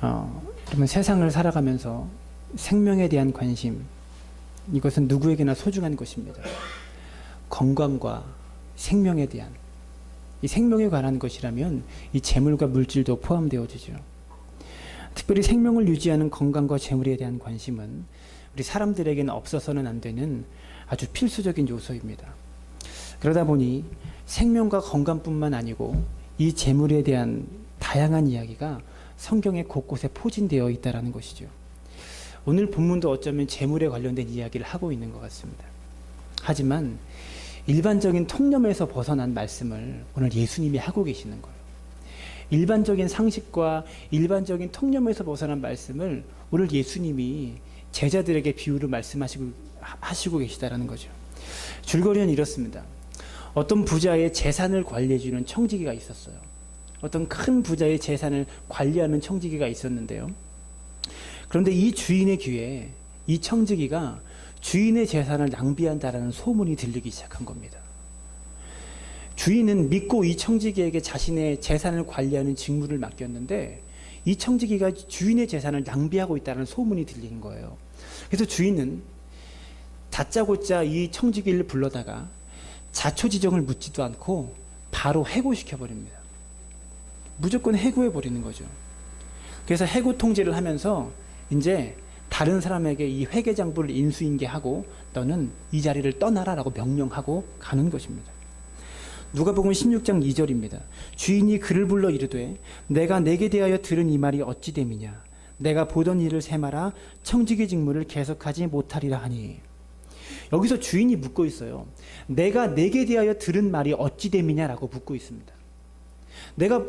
그러면 세상을 살아가면서 생명에 대한 관심, 이것은 누구에게나 소중한 것입니다. 건강과 생명에 대한, 이 생명에 관한 것이라면 이 재물과 물질도 포함되어지죠. 특별히 생명을 유지하는 건강과 재물에 대한 관심은 우리 사람들에게는 없어서는 안 되는 아주 필수적인 요소입니다. 그러다 보니 생명과 건강뿐만 아니고 이 재물에 대한 다양한 이야기가 성경의 곳곳에 포진되어 있다는 것이죠. 오늘 본문도 어쩌면 재물에 관련된 이야기를 하고 있는 것 같습니다. 하지만 일반적인 통념에서 벗어난 말씀을 오늘 예수님이 하고 계시는 거예요. 일반적인 상식과 일반적인 통념에서 벗어난 말씀을 오늘 예수님이 제자들에게 비유로 말씀하시고 계시다라는 거죠. 줄거리는 이렇습니다. 어떤 부자의 재산을 관리해주는 청지기가 있었어요. 어떤 큰 부자의 재산을 관리하는 청지기가 있었는데요. 그런데 이 주인의 귀에 이 청지기가 주인의 재산을 낭비한다라는 소문이 들리기 시작한 겁니다. 주인은 믿고 이 청지기에게 자신의 재산을 관리하는 직무를 맡겼는데 이 청지기가 주인의 재산을 낭비하고 있다는 소문이 들리는 거예요. 그래서 주인은 다짜고짜 이 청지기를 불러다가 자초지종을 묻지도 않고 바로 해고시켜버립니다. 무조건 해고해버리는 거죠. 그래서 해고 통지를 하면서 이제 다른 사람에게 이 회계장부를 인수인계하고 너는 이 자리를 떠나라라고 명령하고 가는 것입니다. 누가복음 16장 2절입니다. 주인이 그를 불러 이르되 내가 내게 대하여 들은 이 말이 어찌 됨이냐 내가 보던 일을 세마라 청지기 직무를 계속하지 못하리라 하니. 여기서 주인이 묻고 있어요. 내가 내게 대하여 들은 말이 어찌 됨이냐라고 묻고 있습니다. 네가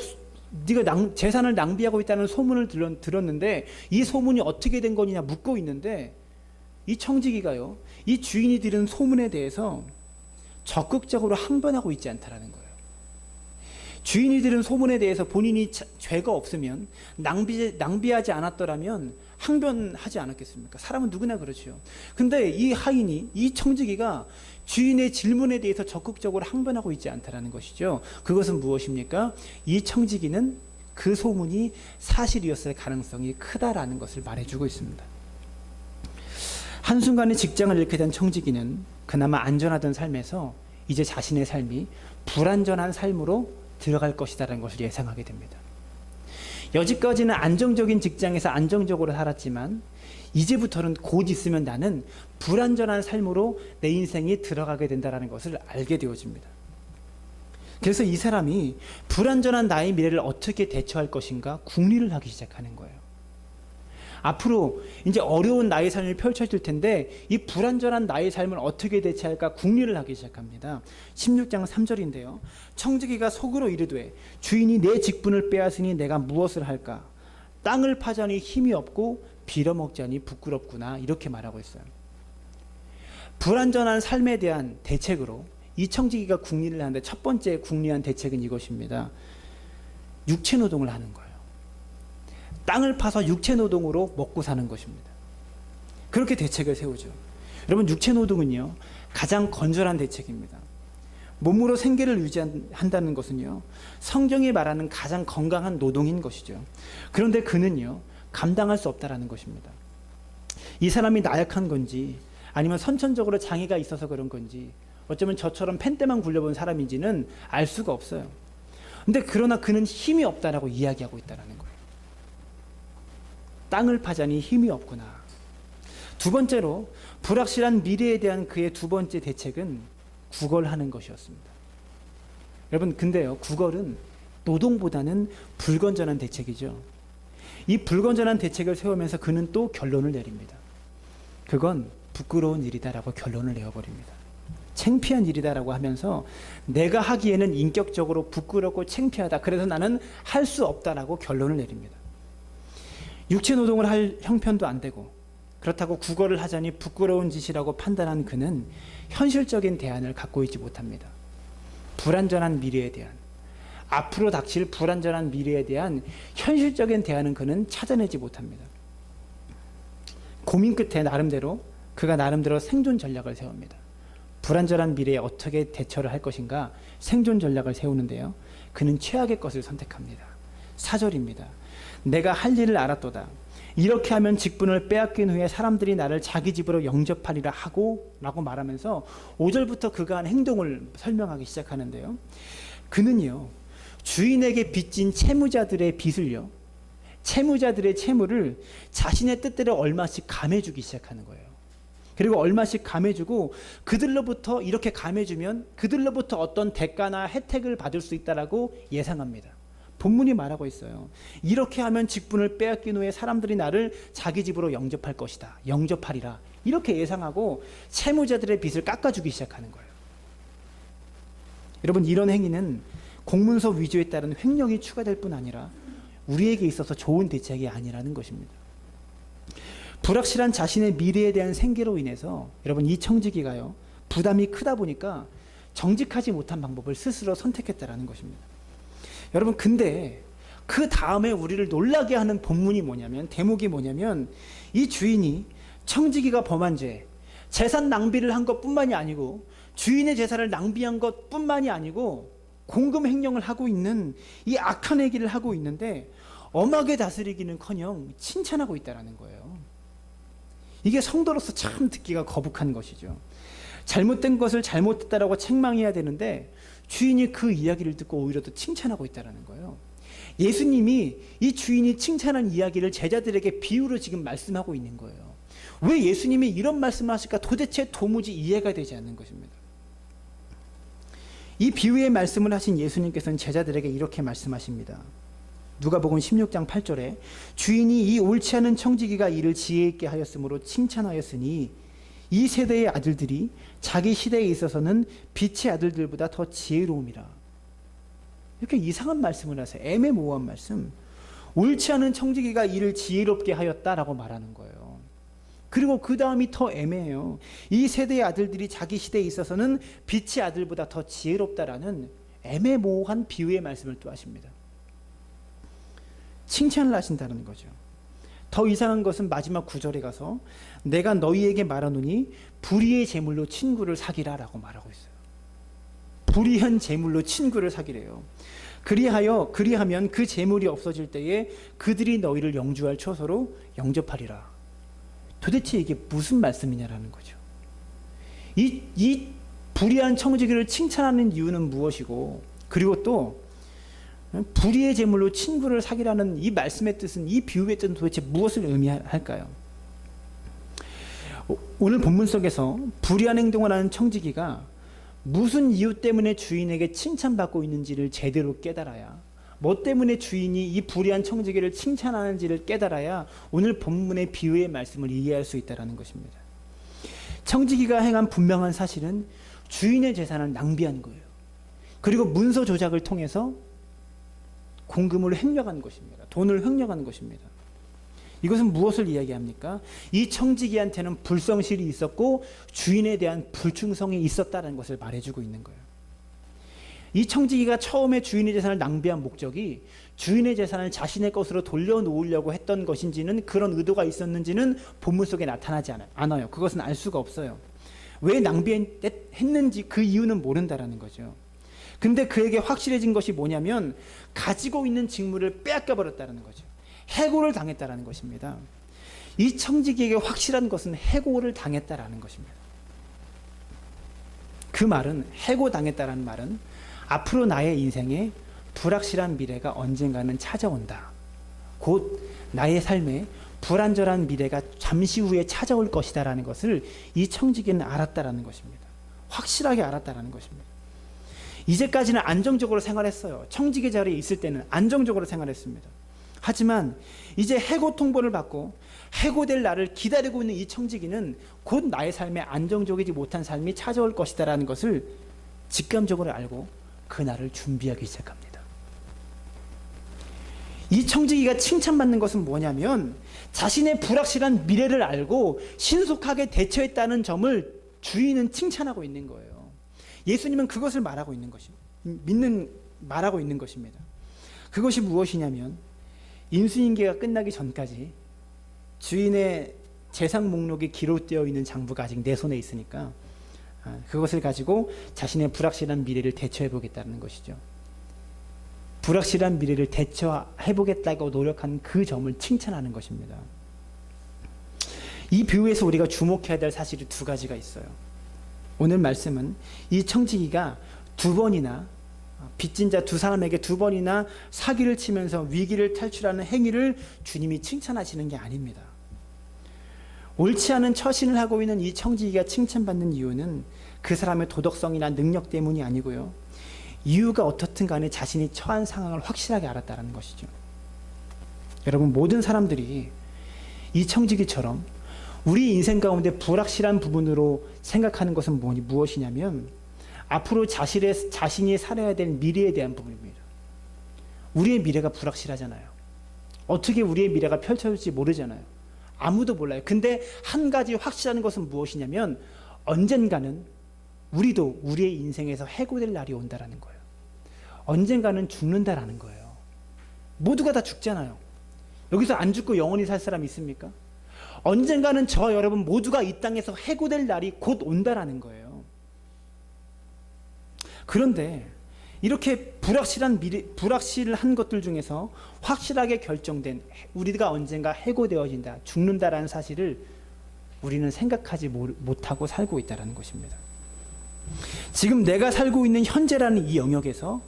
재산을 낭비하고 있다는 소문을 들었는데 이 소문이 어떻게 된 거냐 묻고 있는데 이 청지기가요, 이 주인이 들은 소문에 대해서 적극적으로 항변하고 있지 않다라는 거예요. 주인이 들은 소문에 대해서 본인이 죄가 없으면 낭비하지 않았더라면 항변하지 않았겠습니까? 사람은 누구나 그렇죠. 근데 이 하인이, 이 청지기가 주인의 질문에 대해서 적극적으로 항변하고 있지 않다라는 것이죠. 그것은 무엇입니까? 이 청지기는 그 소문이 사실이었을 가능성이 크다라는 것을 말해주고 있습니다. 한순간에 직장을 잃게 된 청지기는 그나마 안전하던 삶에서 이제 자신의 삶이 불안전한 삶으로 들어갈 것이라는 것을 예상하게 됩니다. 여지까지는 안정적인 직장에서 안정적으로 살았지만 이제부터는 곧 있으면 나는 불안전한 삶으로 내 인생이 들어가게 된다는 것을 알게 되어집니다. 그래서 이 사람이 불안전한 나의 미래를 어떻게 대처할 것인가 궁리를 하기 시작하는 거예요. 앞으로 이제 어려운 나의 삶이 펼쳐질 텐데 이 불안전한 나의 삶을 어떻게 대체할까 궁리를 하기 시작합니다. 16장 3절인데요. 청지기가 속으로 이르되 주인이 내 직분을 빼앗으니 내가 무엇을 할까? 땅을 파자니 힘이 없고 빌어먹자니 부끄럽구나. 이렇게 말하고 있어요. 불안전한 삶에 대한 대책으로 이 청지기가 궁리를 하는데 첫 번째 궁리한 대책은 이것입니다. 육체노동을 하는 거예요. 땅을 파서 육체노동으로 먹고 사는 것입니다. 그렇게 대책을 세우죠. 여러분, 육체노동은요 가장 건전한 대책입니다. 몸으로 생계를 유지한다는 것은요 성경이 말하는 가장 건강한 노동인 것이죠. 그런데 그는요 감당할 수 없다라는 것입니다. 이 사람이 나약한 건지 아니면 선천적으로 장애가 있어서 그런 건지 어쩌면 저처럼 펜대만 굴려본 사람인지는 알 수가 없어요. 근데 그러나 그는 힘이 없다라고 이야기하고 있다는 거예요. 땅을 파자니 힘이 없구나. 두 번째로 불확실한 미래에 대한 그의 두 번째 대책은 구걸하는 것이었습니다. 여러분, 근데요 구걸은 노동보다는 불건전한 대책이죠. 이 불건전한 대책을 세우면서 그는 또 결론을 내립니다. 그건 부끄러운 일이다라고 결론을 내어버립니다. 창피한 일이다라고 하면서 내가 하기에는 인격적으로 부끄럽고 창피하다. 그래서 나는 할 수 없다라고 결론을 내립니다. 육체노동을 할 형편도 안 되고 그렇다고 구걸을 하자니 부끄러운 짓이라고 판단한 그는 현실적인 대안을 갖고 있지 못합니다. 불안전한 미래에 대한, 앞으로 닥칠 불안전한 미래에 대한 현실적인 대안은 그는 찾아내지 못합니다. 고민 끝에 그가 나름대로 생존 전략을 세웁니다. 불안전한 미래에 어떻게 대처를 할 것인가 생존 전략을 세우는데요. 그는 최악의 것을 선택합니다. 4절입니다. 내가 할 일을 알았도다. 이렇게 하면 직분을 빼앗긴 후에 사람들이 나를 자기 집으로 영접하리라 하고 라고 말하면서 5절부터 그가 한 행동을 설명하기 시작하는데요. 그는요, 주인에게 빚진 채무자들의 빚을요, 채무자들의 채무를 자신의 뜻대로 얼마씩 감해주기 시작하는 거예요. 그리고 얼마씩 감해주고 그들로부터 이렇게 감해주면 그들로부터 어떤 대가나 혜택을 받을 수 있다라고 예상합니다. 본문이 말하고 있어요. 이렇게 하면 직분을 빼앗긴 후에 사람들이 나를 자기 집으로 영접할 것이다. 영접하리라. 이렇게 예상하고 채무자들의 빚을 깎아주기 시작하는 거예요. 여러분, 이런 행위는 공문서 위조에 따른 횡령이 추가될 뿐 아니라 우리에게 있어서 좋은 대책이 아니라는 것입니다. 불확실한 자신의 미래에 대한 생계로 인해서 여러분, 이 청지기가요, 부담이 크다 보니까 정직하지 못한 방법을 스스로 선택했다라는 것입니다. 여러분, 근데 그 다음에 우리를 놀라게 하는 본문이 뭐냐면, 대목이 뭐냐면, 이 주인이 청지기가 범한 죄, 재산 낭비를 한 것뿐만이 아니고 주인의 재산을 낭비한 것뿐만이 아니고 공금 횡령을 하고 있는 이 악한 얘기를 하고 있는데 엄하게 다스리기는커녕 칭찬하고 있다는 거예요. 이게 성도로서 참 듣기가 거북한 것이죠. 잘못된 것을 잘못했다라고 책망해야 되는데 주인이 그 이야기를 듣고 오히려 더 칭찬하고 있다는 거예요. 예수님이 이 주인이 칭찬한 이야기를 제자들에게 비유로 지금 말씀하고 있는 거예요. 왜 예수님이 이런 말씀을 하실까 도대체 도무지 이해가 되지 않는 것입니다. 이 비유의 말씀을 하신 예수님께서는 제자들에게 이렇게 말씀하십니다. 누가복음 16장 8절에 주인이 이 옳지 않은 청지기가 이를 지혜 있게 하였으므로 칭찬하였으니 이 세대의 아들들이 자기 시대에 있어서는 빛의 아들들보다 더 지혜로움이라. 이렇게 이상한 말씀을 하세요. 애매모호한 말씀. 옳지 않은 청지기가 이를 지혜롭게 하였다라고 말하는 거예요. 그리고 그 다음이 더 애매해요. 이 세대의 아들들이 자기 시대에 있어서는 빛의 아들보다 더 지혜롭다라는 애매모호한 비유의 말씀을 또 하십니다. 칭찬을 하신다는 거죠. 더 이상한 것은 마지막 9절에 가서 내가 너희에게 말하노니 불의의 제물로 친구를 사기라라고 말하고 있어요. 불의한 제물로 친구를 사기래요. 그리하면 그 제물이 없어질 때에 그들이 너희를 영주할 처소로 영접하리라. 도대체 이게 무슨 말씀이냐라는 거죠. 이 불의한 청지기를 칭찬하는 이유는 무엇이고, 그리고 또 불의의 제물로 친구를 사기라는 이 말씀의 뜻은, 이 비유의 뜻은 도대체 무엇을 의미할까요? 오늘 본문 속에서 불의한 행동을 하는 청지기가 무슨 이유 때문에 주인에게 칭찬받고 있는지를 제대로 깨달아야, 뭐 때문에 주인이 이 불의한 청지기를 칭찬하는지를 깨달아야 오늘 본문의 비유의 말씀을 이해할 수 있다는 것입니다. 청지기가 행한 분명한 사실은 주인의 재산을 낭비한 거예요. 그리고 문서 조작을 통해서 공금을 횡령한 것입니다. 돈을 횡령한 것입니다. 이것은 무엇을 이야기합니까? 이 청지기한테는 불성실이 있었고 주인에 대한 불충성이 있었다는 것을 말해주고 있는 거예요. 이 청지기가 처음에 주인의 재산을 낭비한 목적이 주인의 재산을 자신의 것으로 돌려놓으려고 했던 것인지는, 그런 의도가 있었는지는 본문 속에 나타나지 않아요. 그것은 알 수가 없어요. 왜 낭비했는지 그 이유는 모른다라는 거죠. 근데 그에게 확실해진 것이 뭐냐면 가지고 있는 직무를 빼앗겨 버렸다는 거죠. 해고를 당했다라는 것입니다. 이 청지기에게 확실한 것은 해고를 당했다라는 것입니다. 그 말은, 해고당했다라는 말은 앞으로 나의 인생에 불확실한 미래가 언젠가는 찾아온다. 곧 나의 삶에 불안전한 미래가 잠시 후에 찾아올 것이다라는 것을 이 청지기는 알았다라는 것입니다. 확실하게 알았다라는 것입니다. 이제까지는 안정적으로 생활했어요. 청지기 자리에 있을 때는 안정적으로 생활했습니다. 하지만 이제 해고 통보를 받고 해고될 날을 기다리고 있는 이 청지기는 곧 나의 삶에 안정적이지 못한 삶이 찾아올 것이다라는 것을 직감적으로 알고 그 날을 준비하기 시작합니다. 이 청지기가 칭찬받는 것은 뭐냐면 자신의 불확실한 미래를 알고 신속하게 대처했다는 점을 주인은 칭찬하고 있는 거예요. 예수님은 그것을 말하고 있는 것입니다. 그것이 무엇이냐면 인수인계가 끝나기 전까지 주인의 재산 목록이 기록되어 있는 장부가 아직 내 손에 있으니까 그것을 가지고 자신의 불확실한 미래를 대처해 보겠다는 것이죠. 불확실한 미래를 대처해보겠다고 노력한 그 점을 칭찬하는 것입니다. 이 비유에서 우리가 주목해야 될 사실이 두 가지가 있어요. 오늘 말씀은 이 청지기가 두 번이나 빚진 자 두 사람에게 두 번이나 사기를 치면서 위기를 탈출하는 행위를 주님이 칭찬하시는 게 아닙니다. 옳지 않은 처신을 하고 있는 이 청지기가 칭찬받는 이유는 그 사람의 도덕성이나 능력 때문이 아니고요. 이유가 어떻든 간에 자신이 처한 상황을 확실하게 알았다는 것이죠. 여러분, 모든 사람들이 이 청지기처럼 우리 인생 가운데 불확실한 부분으로 생각하는 것은 무엇이냐면 앞으로 자신이 살아야 될 미래에 대한 부분입니다. 우리의 미래가 불확실하잖아요. 어떻게 우리의 미래가 펼쳐질지 모르잖아요. 아무도 몰라요. 근데 한 가지 확실한 것은 무엇이냐면 언젠가는 우리도 우리의 인생에서 해고될 날이 온다라는 거예요. 언젠가는 죽는다라는 거예요. 모두가 다 죽잖아요. 여기서 안 죽고 영원히 살 사람 있습니까? 언젠가는 저 여러분 모두가 이 땅에서 해고될 날이 곧 온다라는 거예요. 그런데 이렇게 불확실한 것들 중에서 확실하게 결정된 우리가 언젠가 해고되어진다, 죽는다라는 사실을 우리는 생각하지 못하고 살고 있다는 것입니다. 지금 내가 살고 있는 현재라는 이 영역에서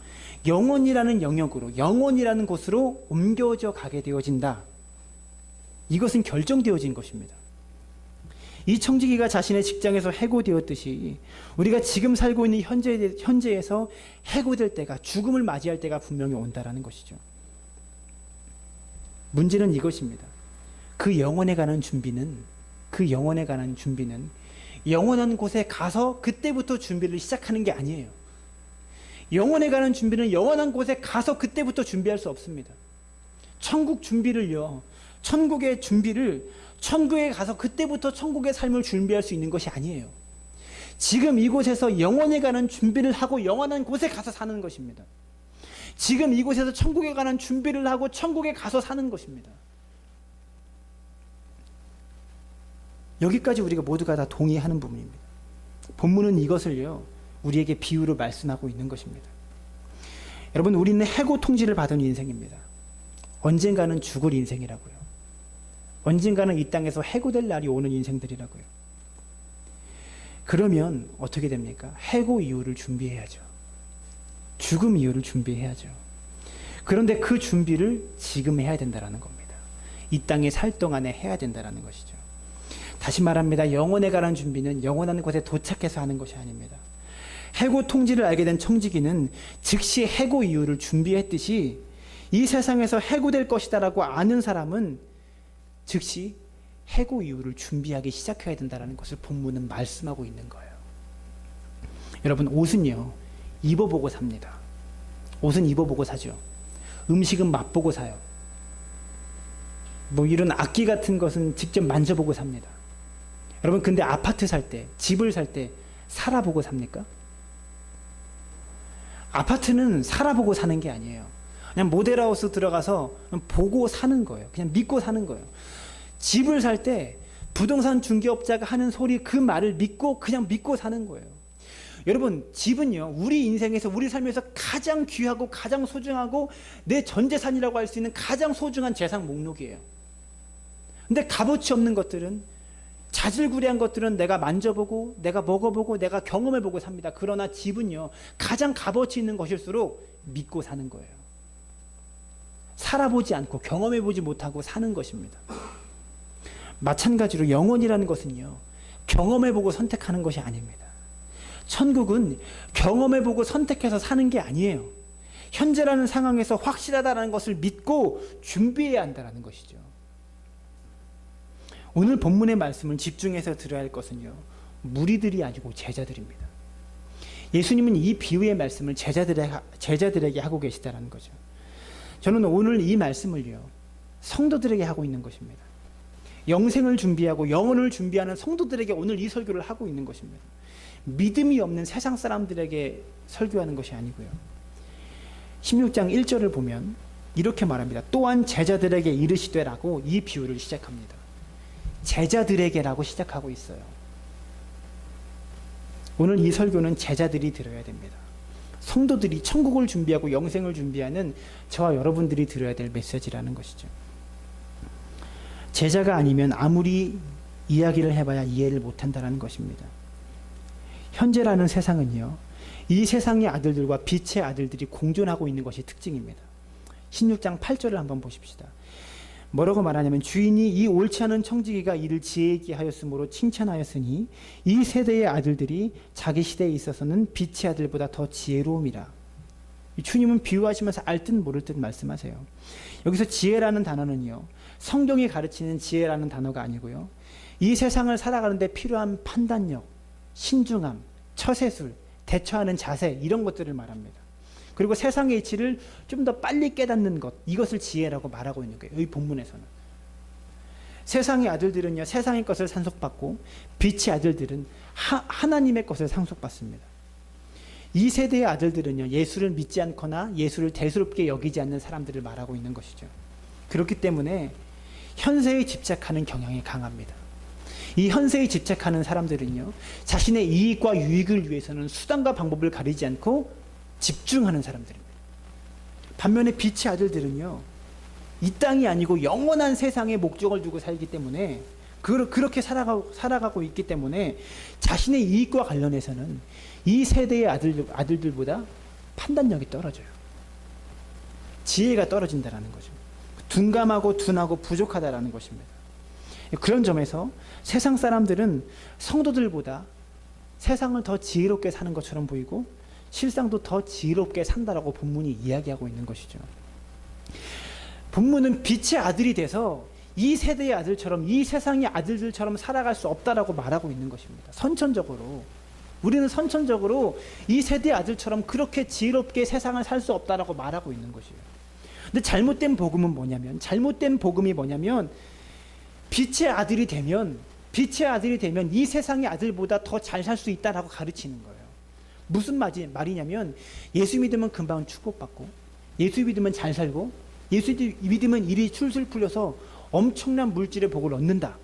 영원이라는 영역으로, 영원이라는 곳으로 옮겨져 가게 되어진다. 이것은 결정되어진 것입니다. 이 청지기가 자신의 직장에서 해고되었듯이 우리가 지금 살고 있는 현재에서 해고될 때가, 죽음을 맞이할 때가 분명히 온다라는 것이죠. 문제는 이것입니다. 그 영혼에 관한 준비는 영원한 곳에 가서 그때부터 준비를 시작하는 게 아니에요. 영혼에 관한 준비는 영원한 곳에 가서 그때부터 준비할 수 없습니다. 천국 준비를요, 천국의 준비를 천국에 가서 그때부터 천국의 삶을 준비할 수 있는 것이 아니에요. 지금 이곳에서 영혼에 관한 준비를 하고 영원한 곳에 가서 사는 것입니다. 지금 이곳에서 천국에 관한 준비를 하고 천국에 가서 사는 것입니다. 여기까지 우리가 모두가 다 동의하는 부분입니다. 본문은 이것을요, 우리에게 비유로 말씀하고 있는 것입니다. 여러분, 우리는 해고 통지를 받은 인생입니다. 언젠가는 죽을 인생이라고요. 언젠가는 이 땅에서 해고될 날이 오는 인생들이라고요. 그러면 어떻게 됩니까? 해고 이후를 준비해야죠. 죽음 이후를 준비해야죠. 그런데 그 준비를 지금 해야 된다는 겁니다. 이 땅에 살 동안에 해야 된다는 것이죠. 다시 말합니다. 영혼에 관한 준비는 영원한 곳에 도착해서 하는 것이 아닙니다. 해고 통지를 알게 된 청지기는 즉시 해고 이후를 준비했듯이 이 세상에서 해고될 것이다라고 아는 사람은 즉시 해고 이후를 준비하기 시작해야 된다는 것을 본문은 말씀하고 있는 거예요. 여러분, 옷은요, 입어보고 삽니다. 옷은 입어보고 사죠. 음식은 맛보고 사요. 이런 악기 같은 것은 직접 만져보고 삽니다. 여러분, 근데 아파트 살 때, 집을 살 때 살아보고 삽니까? 아파트는 살아보고 사는 게 아니에요. 그냥 모델하우스 들어가서 보고 사는 거예요. 그냥 믿고 사는 거예요. 집을 살 때 부동산 중개업자가 하는 소리, 그 말을 믿고 그냥 믿고 사는 거예요. 여러분, 집은요, 우리 인생에서, 우리 삶에서 가장 귀하고 가장 소중하고 내 전 재산이라고 할 수 있는 가장 소중한 재산 목록이에요. 근데 값어치 없는 것들은, 자질구레한 것들은 내가 만져보고 내가 먹어보고 내가 경험해보고 삽니다. 그러나 집은요, 가장 값어치 있는 것일수록 믿고 사는 거예요. 살아보지 않고 경험해보지 못하고 사는 것입니다. 마찬가지로 영혼이라는 것은요, 경험해보고 선택하는 것이 아닙니다. 천국은 경험해보고 선택해서 사는 게 아니에요. 현재라는 상황에서 확실하다는 것을 믿고 준비해야 한다는 것이죠. 오늘 본문의 말씀을 집중해서 들어야 할 것은요, 무리들이 아니고 제자들입니다. 예수님은 이 비유의 말씀을 제자들에게 하고 계시다는 거죠. 저는 오늘 이 말씀을요, 성도들에게 하고 있는 것입니다. 영생을 준비하고 영혼을 준비하는 성도들에게 오늘 이 설교를 하고 있는 것입니다. 믿음이 없는 세상 사람들에게 설교하는 것이 아니고요. 16장 1절을 보면 이렇게 말합니다. 또한 제자들에게 이르시되라고 이 비유를 시작합니다. 제자들에게라고 시작하고 있어요. 오늘 이 설교는 제자들이 들어야 됩니다. 성도들이 천국을 준비하고 영생을 준비하는 저와 여러분들이 들어야 될 메시지라는 것이죠. 제자가 아니면 아무리 이야기를 해봐야 이해를 못한다는 것입니다. 현재라는 세상은요, 이 세상의 아들들과 빛의 아들들이 공존하고 있는 것이 특징입니다. 16장 8절을 한번 보십시다. 뭐라고 말하냐면, 주인이 이 옳지 않은 청지기가 이를 지혜 있게 하였으므로 칭찬하였으니 이 세대의 아들들이 자기 시대에 있어서는 빛의 아들보다 더 지혜로움이라. 주님은 비유하시면서 알 듯 모를 듯 말씀하세요. 여기서 지혜라는 단어는요, 성경이 가르치는 지혜라는 단어가 아니고요, 이 세상을 살아가는데 필요한 판단력, 신중함, 처세술, 대처하는 자세, 이런 것들을 말합니다. 그리고 세상의 이치를 좀 더 빨리 깨닫는 것, 이것을 지혜라고 말하고 있는 거예요. 이 본문에서는. 세상의 아들들은요, 세상의 것을 상속받고 빛의 아들들은 하나님의 것을 상속받습니다. 이 세대의 아들들은요, 예수를 믿지 않거나 예수를 대수롭게 여기지 않는 사람들을 말하고 있는 것이죠. 그렇기 때문에 현세에 집착하는 경향이 강합니다. 이 현세에 집착하는 사람들은요, 자신의 이익과 유익을 위해서는 수단과 방법을 가리지 않고 집중하는 사람들입니다. 반면에 빛의 아들들은요, 이 땅이 아니고 영원한 세상에 목적을 두고 살기 때문에, 그렇게 살아가고 있기 때문에 자신의 이익과 관련해서는 이 세대의 아들들보다 판단력이 떨어져요. 지혜가 떨어진다는 거죠. 둔감하고 둔하고 부족하다는 것입니다. 그런 점에서 세상 사람들은 성도들보다 세상을 더 지혜롭게 사는 것처럼 보이고 실상도 더 지혜롭게 산다라고 본문이 이야기하고 있는 것이죠. 본문은 빛의 아들이 돼서 이 세대의 아들처럼, 이 세상의 아들들처럼 살아갈 수 없다라고 말하고 있는 것입니다. 선천적으로. 우리는 선천적으로 이 세대의 아들처럼 그렇게 지혜롭게 세상을 살 수 없다라고 말하고 있는 것이에요. 근데 잘못된 복음이 뭐냐면 빛의 아들이 되면 이 세상의 아들보다 더 잘 살 수 있다라고 가르치는 거예요. 무슨 말이냐면, 예수 믿으면 금방 축복받고, 예수 믿으면 잘 살고, 예수 믿으면 일이 술술 풀려서 엄청난 물질의 복을 얻는다.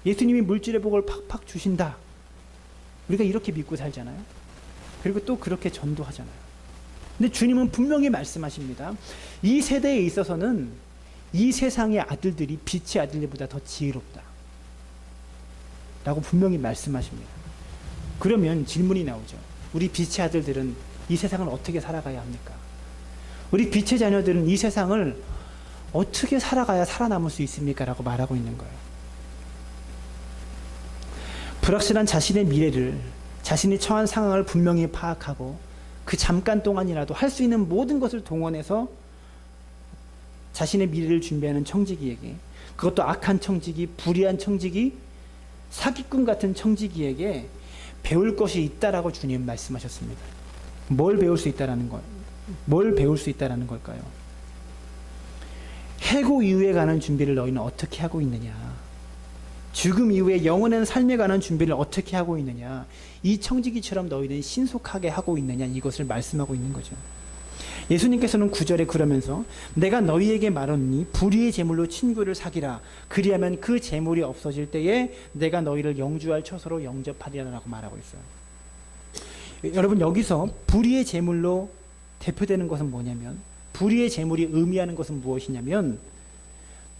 예수님이 물질의 복을 팍팍 주신다. 우리가 이렇게 믿고 살잖아요. 그리고 또 그렇게 전도하잖아요. 근데 주님은 분명히 말씀하십니다. 이 세대에 있어서는 이 세상의 아들들이 빛의 아들들보다 더 지혜롭다 라고 분명히 말씀하십니다. 그러면 질문이 나오죠. 우리 빛의 아들들은 이 세상을 어떻게 살아가야 합니까? 우리 빛의 자녀들은 이 세상을 어떻게 살아가야 살아남을 수 있습니까? 라고 말하고 있는 거예요. 불확실한 자신의 미래를, 자신이 처한 상황을 분명히 파악하고 그 잠깐 동안이라도 할 수 있는 모든 것을 동원해서 자신의 미래를 준비하는 청지기에게, 그것도 악한 청지기, 불의한 청지기, 사기꾼 같은 청지기에게 배울 것이 있다라고 주님 말씀하셨습니다. 뭘 배울 수 있다라는 걸까요? 해고 이후에 가는 준비를 너희는 어떻게 하고 있느냐? 죽음 이후에 영원한 삶에 관한 준비를 어떻게 하고 있느냐? 이 청지기처럼 너희는 신속하게 하고 있느냐? 이것을 말씀하고 있는 거죠. 예수님께서는 9절에 그러면서 내가 너희에게 말하노니 불의의 재물로 친구를 사귀라. 그리하면 그 재물이 없어질 때에 내가 너희를 영주할 처소로 영접하리라라고 말하고 있어요. 여러분, 여기서 불의의 재물로 대표되는 것은 뭐냐면, 불의의 재물이 의미하는 것은 무엇이냐면,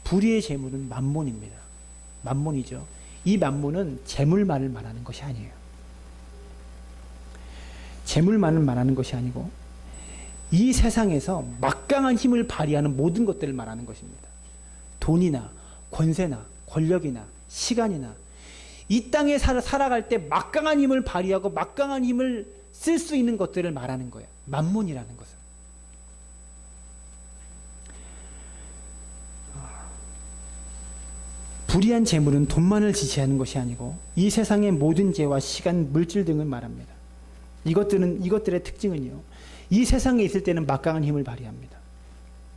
불의의 재물은 만몬입니다. 만몬이죠. 이 만몬은 재물만을 말하는 것이 아니에요. 재물만을 말하는 것이 아니고 이 세상에서 막강한 힘을 발휘하는 모든 것들을 말하는 것입니다. 돈이나 권세나 권력이나 시간이나 이 땅에 살아갈 때 막강한 힘을 발휘하고 막강한 힘을 쓸 수 있는 것들을 말하는 거예요. 만몬이라는 것은. 불의한 재물은 돈만을 지시하는 것이 아니고 이 세상의 모든 재와 시간, 물질 등을 말합니다. 이것들의 특징은요, 이 세상에 있을 때는 막강한 힘을 발휘합니다.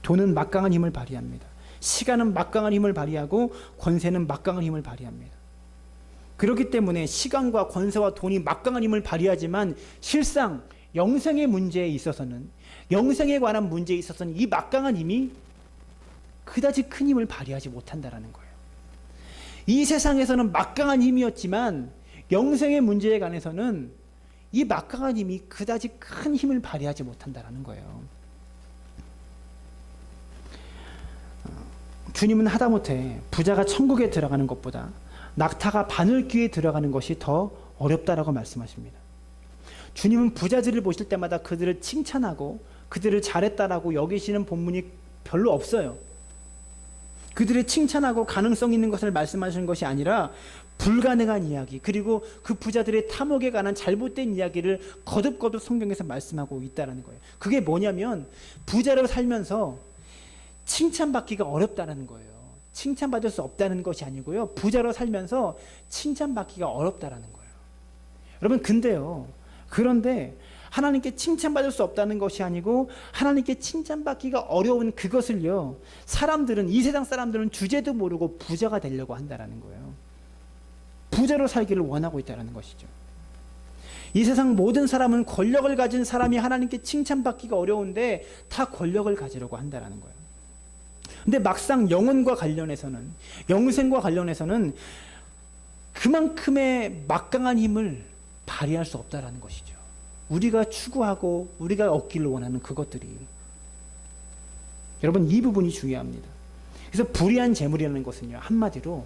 돈은 막강한 힘을 발휘합니다. 시간은 막강한 힘을 발휘하고 권세는 막강한 힘을 발휘합니다. 그렇기 때문에 시간과 권세와 돈이 막강한 힘을 발휘하지만 실상 영생의 문제에 있어서는, 영생에 관한 문제에 있어서는 이 막강한 힘이 그다지 큰 힘을 발휘하지 못한다라는 거예요. 이 세상에서는 막강한 힘이었지만 영생의 문제에 관해서는 이 막강한 힘이 그다지 큰 힘을 발휘하지 못한다라는 거예요. 주님은 하다못해 부자가 천국에 들어가는 것보다 낙타가 바늘귀에 들어가는 것이 더 어렵다라고 말씀하십니다. 주님은 부자들을 보실 때마다 그들을 칭찬하고 그들을 잘했다라고 여기시는 본문이 별로 없어요. 그들의 칭찬하고 가능성 있는 것을 말씀하시는 것이 아니라 불가능한 이야기, 그리고 그 부자들의 탐욕에 관한 잘못된 이야기를 거듭거듭 성경에서 말씀하고 있다는 거예요. 그게 뭐냐면 부자로 살면서 칭찬받기가 어렵다는 거예요. 칭찬받을 수 없다는 것이 아니고요. 부자로 살면서 칭찬받기가 어렵다는 거예요. 여러분, 그런데 하나님께 칭찬받을 수 없다는 것이 아니고 하나님께 칭찬받기가 어려운 그것을요, 이 세상 사람들은 주제도 모르고 부자가 되려고 한다는 거예요. 부자로 살기를 원하고 있다는 것이죠. 이 세상 모든 사람은 권력을 가진 사람이 하나님께 칭찬받기가 어려운데 다 권력을 가지려고 한다는 거예요. 근데 막상 영혼과 관련해서는, 영생과 관련해서는 그만큼의 막강한 힘을 발휘할 수 없다는 것이죠. 우리가 추구하고 우리가 얻기를 원하는 그것들이. 여러분, 이 부분이 중요합니다. 그래서 불의한 재물이라는 것은요, 한마디로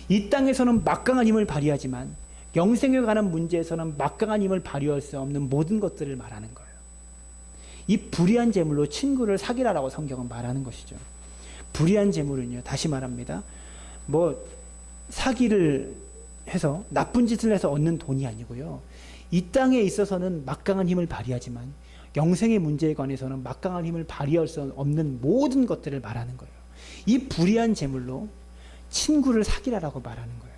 이 땅에서는 막강한 힘을 발휘하지만 영생에 관한 문제에서는 막강한 힘을 발휘할 수 없는 모든 것들을 말하는 거예요. 이 불의한 재물로 친구를 사귀라라고 성경은 말하는 것이죠. 불의한 재물은요, 다시 말합니다, 사기를 해서 나쁜 짓을 해서 얻는 돈이 아니고요, 이 땅에 있어서는 막강한 힘을 발휘하지만 영생의 문제에 관해서는 막강한 힘을 발휘할 수 없는 모든 것들을 말하는 거예요. 이 불의한 재물로 친구를 사귀라라고 말하는 거예요.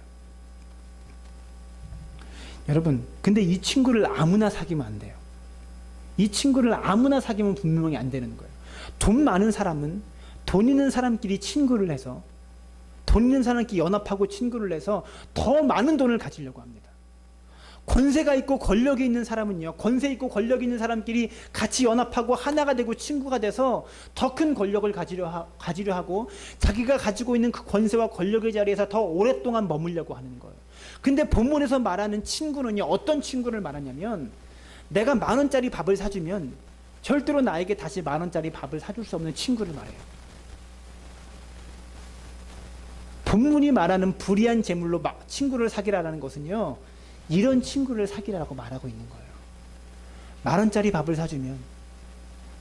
여러분, 근데 이 친구를 아무나 사귀면 안 돼요. 이 친구를 아무나 사귀면 분명히 안 되는 거예요. 돈 많은 사람은 돈 있는 사람끼리 친구를 해서, 돈 있는 사람끼리 연합하고 친구를 해서 더 많은 돈을 가지려고 합니다. 권세가 있고 권력이 있는 사람은요, 권세 있고 권력이 있는 사람끼리 같이 연합하고 하나가 되고 친구가 돼서 더 큰 권력을 가지려 하고 자기가 가지고 있는 그 권세와 권력의 자리에서 더 오랫동안 머물려고 하는 거예요. 근데 본문에서 말하는 친구는요, 어떤 친구를 말하냐면, 내가 10,000원짜리 밥을 사주면 절대로 나에게 다시 10,000원짜리 밥을 사줄 수 없는 친구를 말해요. 본문이 말하는 불의한 재물로 친구를 사귀라라는 것은요, 이런 친구를 사귀라고 말하고 있는 거예요. 10,000원짜리 밥을 사주면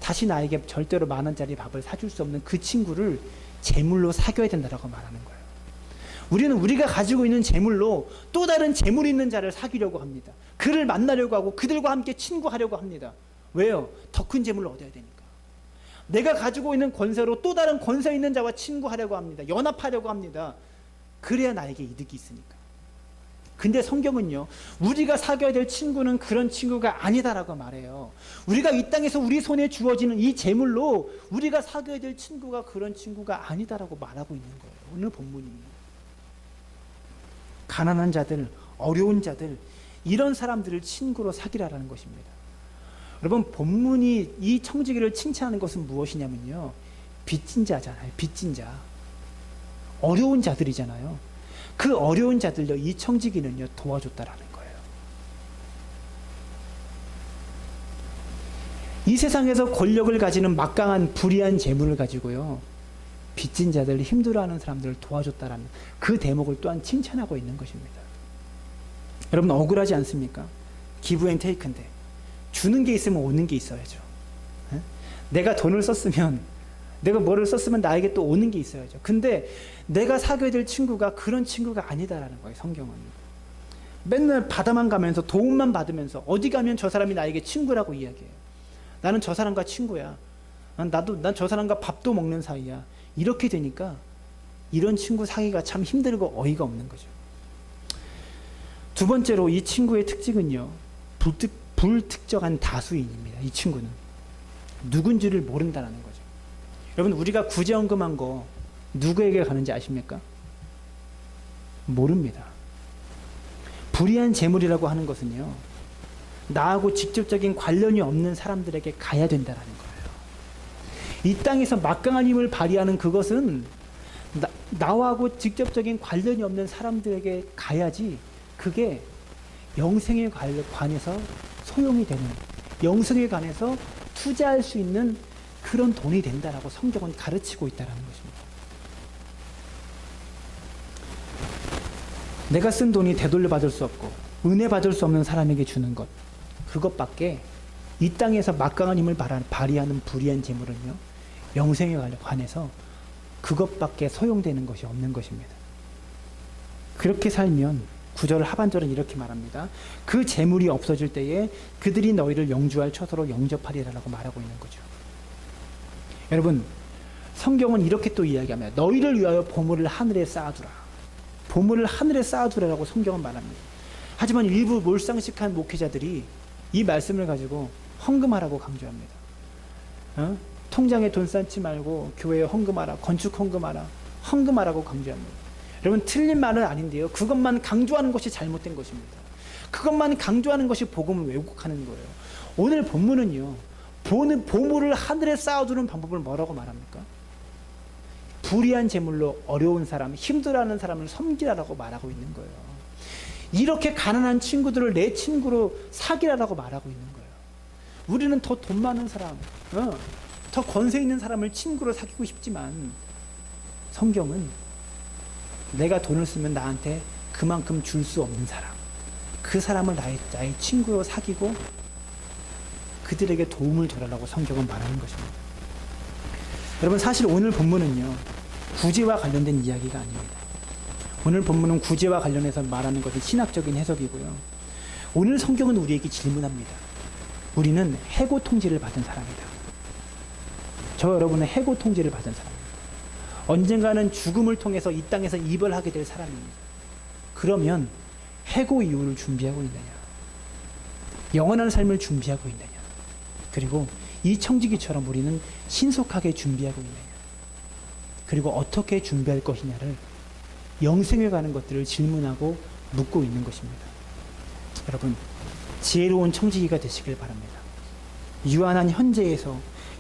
다시 나에게 절대로 10,000원짜리 밥을 사줄 수 없는 그 친구를 재물로 사귀어야 된다고 말하는 거예요. 우리는 우리가 가지고 있는 재물로 또 다른 재물 있는 자를 사귀려고 합니다. 그를 만나려고 하고 그들과 함께 친구하려고 합니다. 왜요? 더 큰 재물을 얻어야 되니까. 내가 가지고 있는 권세로 또 다른 권세 있는 자와 친구하려고 합니다. 연합하려고 합니다. 그래야 나에게 이득이 있으니까. 근데 성경은요, 우리가 사귀어야 될 친구는 그런 친구가 아니다라고 말해요. 우리가 이 땅에서 우리 손에 주어지는 이 재물로 우리가 사귀어야 될 친구가 그런 친구가 아니다라고 말하고 있는 거예요. 오늘 본문이. 가난한 자들, 어려운 자들, 이런 사람들을 친구로 사귀라라는 것입니다. 여러분, 본문이 이 청지기를 칭찬하는 것은 무엇이냐면요, 빚진 자잖아요. 빚진 자, 어려운 자들이잖아요. 그 어려운 자들요, 이 청지기는요, 도와줬다라는 거예요. 이 세상에서 권력을 가지는 막강한 불의한 재물을 가지고요, 빚진 자들, 힘들어하는 사람들을 도와줬다라는 그 대목을 또한 칭찬하고 있는 것입니다. 여러분, 억울하지 않습니까? 기브 앤 테이크인데 주는 게 있으면 오는 게 있어야죠. 내가 돈을 썼으면, 내가 뭐를 썼으면 나에게 또 오는 게 있어야죠. 근데 내가 사귀어야 될 친구가 그런 친구가 아니다라는 거예요. 성경은. 맨날 받아만 가면서 도움만 받으면서 어디 가면 저 사람이 나에게 친구라고 이야기해요. 나는 저 사람과 친구야. 난 저 사람과 밥도 먹는 사이야. 이렇게 되니까 이런 친구 사귀기가 참 힘들고 어이가 없는 거죠. 두 번째로 이 친구의 특징은요, 불특정한 다수인입니다. 이 친구는 누군지를 모른다는 거죠. 여러분, 우리가 구제헌금한 거 누구에게 가는지 아십니까? 모릅니다. 불의한 재물이라고 하는 것은요, 나하고 직접적인 관련이 없는 사람들에게 가야 된다는 거예요. 이 땅에서 막강한 힘을 발휘하는 그것은 나하고 직접적인 관련이 없는 사람들에게 가야지, 그게 영생에 관해서 소용이 되는, 영생에 관해서 투자할 수 있는 그런 돈이 된다라고 성경은 가르치고 있다는 것입니다. 내가 쓴 돈이 되돌려 받을 수 없고 은혜 받을 수 없는 사람에게 주는 것, 그것밖에 이 땅에서 막강한 힘을 발휘하는 불의한 재물은요, 영생에 관해서 그것밖에 소용되는 것이 없는 것입니다. 그렇게 살면 9절 하반절은 이렇게 말합니다. 그 재물이 없어질 때에 그들이 너희를 영주할 처소로 영접하리라라고 말하고 있는 거죠. 여러분, 성경은 이렇게 또 이야기합니다. 너희를 위하여 보물을 하늘에 쌓아두라. 보물을 하늘에 쌓아두라라고 성경은 말합니다. 하지만 일부 몰상식한 목회자들이 이 말씀을 가지고 헌금하라고 강조합니다. 통장에 돈 쌓지 말고 교회에 헌금하라, 건축 헌금하라, 헌금하라고 강조합니다. 여러분, 틀린 말은 아닌데요, 그것만 강조하는 것이 잘못된 것입니다. 그것만 강조하는 것이 복음을 왜곡하는 거예요. 오늘 본문은요, 보물을 하늘에 쌓아두는 방법을 뭐라고 말합니까? 불의한 재물로 어려운 사람, 힘들어하는 사람을 섬기라라고 말하고 있는 거예요. 이렇게 가난한 친구들을 내 친구로 사귀라라고 말하고 있는 거예요. 우리는 더 돈 많은 사람, 더 권세 있는 사람을 친구로 사귀고 싶지만, 성경은 내가 돈을 쓰면 나한테 그만큼 줄 수 없는 사람, 그 사람을 나의 친구로 사귀고 그들에게 도움을 줘라라고 성경은 말하는 것입니다. 여러분, 사실 오늘 본문은요, 구제와 관련된 이야기가 아닙니다. 오늘 본문은 구제와 관련해서 말하는 것이 신학적인 해석이고요. 오늘 성경은 우리에게 질문합니다. 우리는 해고 통지를 받은 사람이다. 저 여러분은 해고 통지를 받은 사람입니다. 언젠가는 죽음을 통해서 이 땅에서 이별하게 될 사람입니다. 그러면 해고 이후를 준비하고 있느냐? 영원한 삶을 준비하고 있느냐? 그리고 이 청지기처럼 우리는 신속하게 준비하고 있느냐? 그리고 어떻게 준비할 것이냐를 영생에 가는 것들을 질문하고 묻고 있는 것입니다. 여러분, 지혜로운 청지기가 되시길 바랍니다. 유한한 현재에서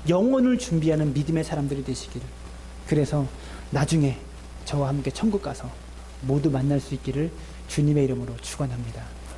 영혼을 준비하는 믿음의 사람들이 되시기를, 그래서 나중에 저와 함께 천국 가서 모두 만날 수 있기를 주님의 이름으로 축원합니다.